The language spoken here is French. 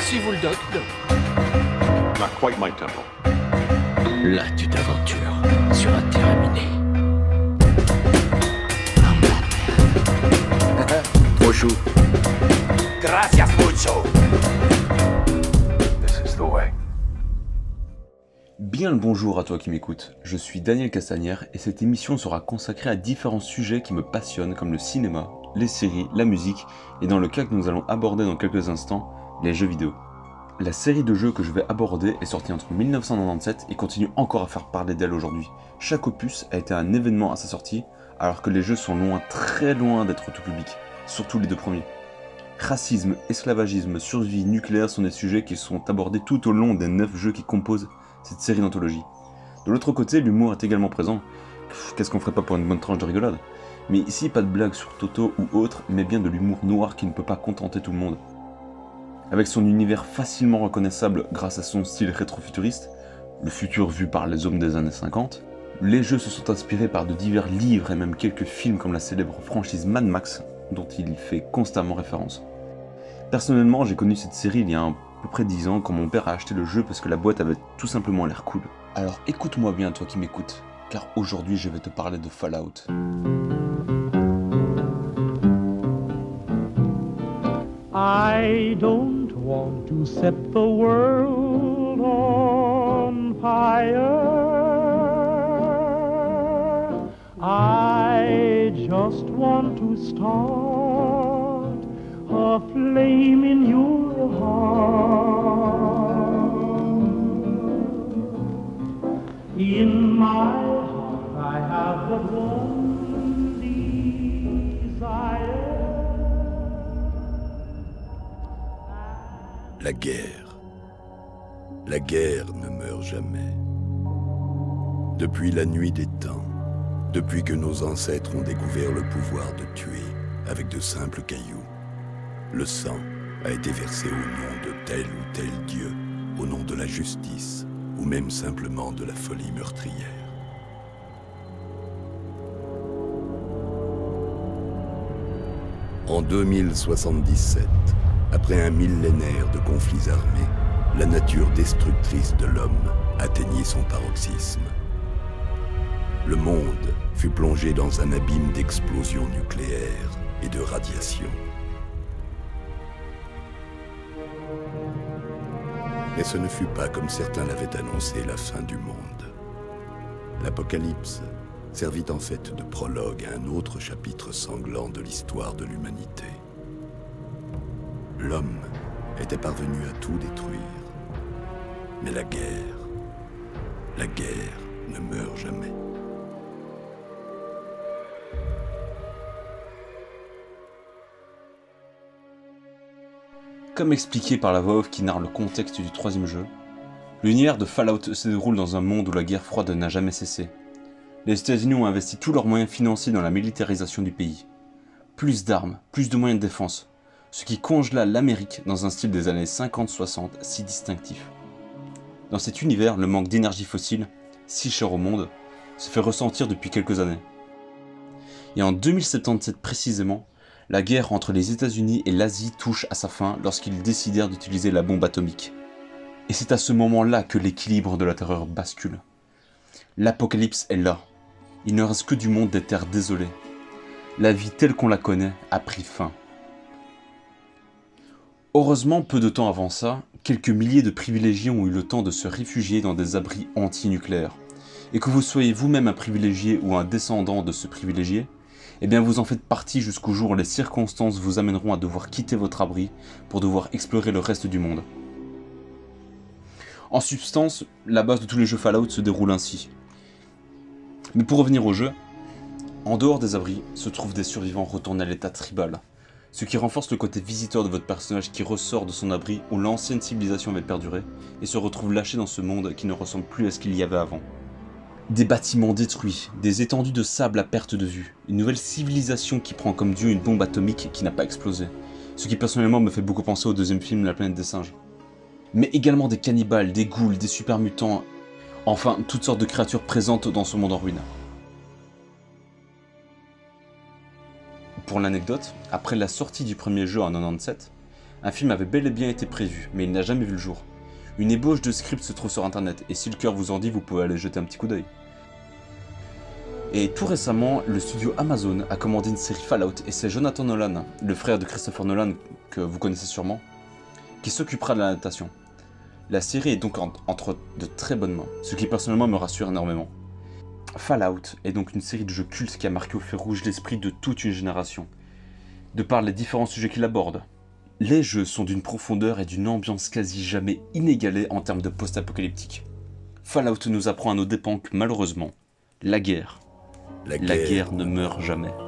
Si vous le doc. Not quite my tempo. Là, tu t'aventures sur un terrain miné. Trop chou. Gracias mucho. This is the way. Bien le bonjour à toi qui m'écoutes, je suis Daniel Castagnère et cette émission sera consacrée à différents sujets qui me passionnent comme le cinéma, les séries, la musique et dans le cas que nous allons aborder dans quelques instants, les jeux vidéo. La série de jeux que je vais aborder est sortie entre 1997 et continue encore à faire parler d'elle aujourd'hui. Chaque opus a été un événement à sa sortie alors que les jeux sont loin, très loin d'être tout public, surtout les deux premiers. Racisme, esclavagisme, survie nucléaire sont des sujets qui sont abordés tout au long des 9 jeux qui composent cette série d'anthologie. De l'autre côté, l'humour est également présent. Qu'est-ce qu'on ferait pas pour une bonne tranche de rigolade? Mais ici, pas de blagues sur Toto ou autre, mais bien de l'humour noir qui ne peut pas contenter tout le monde. Avec son univers facilement reconnaissable grâce à son style rétro-futuriste, le futur vu par les hommes des années 50, les jeux se sont inspirés par de divers livres et même quelques films comme la célèbre franchise Mad Max, dont il fait constamment référence. Personnellement, j'ai connu cette série il y a à peu près 10 ans quand mon père a acheté le jeu parce que la boîte avait tout simplement l'air cool. Alors écoute-moi bien toi qui m'écoutes, car aujourd'hui je vais te parler de Fallout. I don't want to set the world on fire. I just want to start a flame in your heart. In my heart I have but one desire. La guerre. La guerre ne meurt jamais. Depuis la nuit des temps, depuis que nos ancêtres ont découvert le pouvoir de tuer avec de simples cailloux, le sang a été versé au nom de tel ou tel dieu, au nom de la justice, ou même simplement de la folie meurtrière. En 2077, après un millénaire de conflits armés, la nature destructrice de l'homme atteignit son paroxysme. Le monde fut plongé dans un abîme d'explosions nucléaires et de radiation. Mais ce ne fut pas, comme certains l'avaient annoncé, la fin du monde. L'Apocalypse servit en fait de prologue à un autre chapitre sanglant de l'histoire de l'humanité. L'homme était parvenu à tout détruire. Mais la guerre ne meurt jamais. Comme expliqué par la voix off qui narre le contexte du troisième jeu, l'univers de Fallout se déroule dans un monde où la guerre froide n'a jamais cessé. Les États-Unis ont investi tous leurs moyens financiers dans la militarisation du pays. Plus d'armes, plus de moyens de défense, ce qui congela l'Amérique dans un style des années 50-60 si distinctif. Dans cet univers, le manque d'énergie fossile, si cher au monde, se fait ressentir depuis quelques années. Et en 2077 précisément, la guerre entre les États-Unis et l'Asie touche à sa fin lorsqu'ils décidèrent d'utiliser la bombe atomique. Et c'est à ce moment-là que l'équilibre de la terreur bascule. L'apocalypse est là. Il ne reste que du monde des terres désolées. La vie telle qu'on la connaît a pris fin. Heureusement, peu de temps avant ça, quelques milliers de privilégiés ont eu le temps de se réfugier dans des abris anti-nucléaires. Et que vous soyez vous-même un privilégié ou un descendant de ce privilégié, eh bien vous en faites partie jusqu'au jour où les circonstances vous amèneront à devoir quitter votre abri pour devoir explorer le reste du monde. En substance, la base de tous les jeux Fallout se déroule ainsi. Mais pour revenir au jeu, en dehors des abris se trouvent des survivants retournés à l'état tribal, ce qui renforce le côté visiteur de votre personnage qui ressort de son abri où l'ancienne civilisation avait perduré et se retrouve lâché dans ce monde qui ne ressemble plus à ce qu'il y avait avant. Des bâtiments détruits, des étendues de sable à perte de vue, une nouvelle civilisation qui prend comme dieu une bombe atomique qui n'a pas explosé, ce qui personnellement me fait beaucoup penser au deuxième film La planète des singes. Mais également des cannibales, des ghouls, des super mutants, enfin toutes sortes de créatures présentes dans ce monde en ruine. Pour l'anecdote, après la sortie du premier jeu en 97, Un film avait bel et bien été prévu, mais il n'a jamais vu le jour. Une ébauche de script se trouve sur internet, et si le cœur vous en dit, vous pouvez aller jeter un petit coup d'œil. Et tout récemment, le studio Amazon a commandé une série Fallout, et c'est Jonathan Nolan, le frère de Christopher Nolan, que vous connaissez sûrement, qui s'occupera de l'adaptation. La série est donc entre de très bonnes mains, ce qui personnellement me rassure énormément. Fallout est donc une série de jeux cultes qui a marqué au fer rouge l'esprit de toute une génération, de par les différents sujets qu'il aborde. Les jeux sont d'une profondeur et d'une ambiance quasi jamais inégalées en termes de post-apocalyptique. Fallout nous apprend à nos dépens que malheureusement, la guerre ne meurt jamais.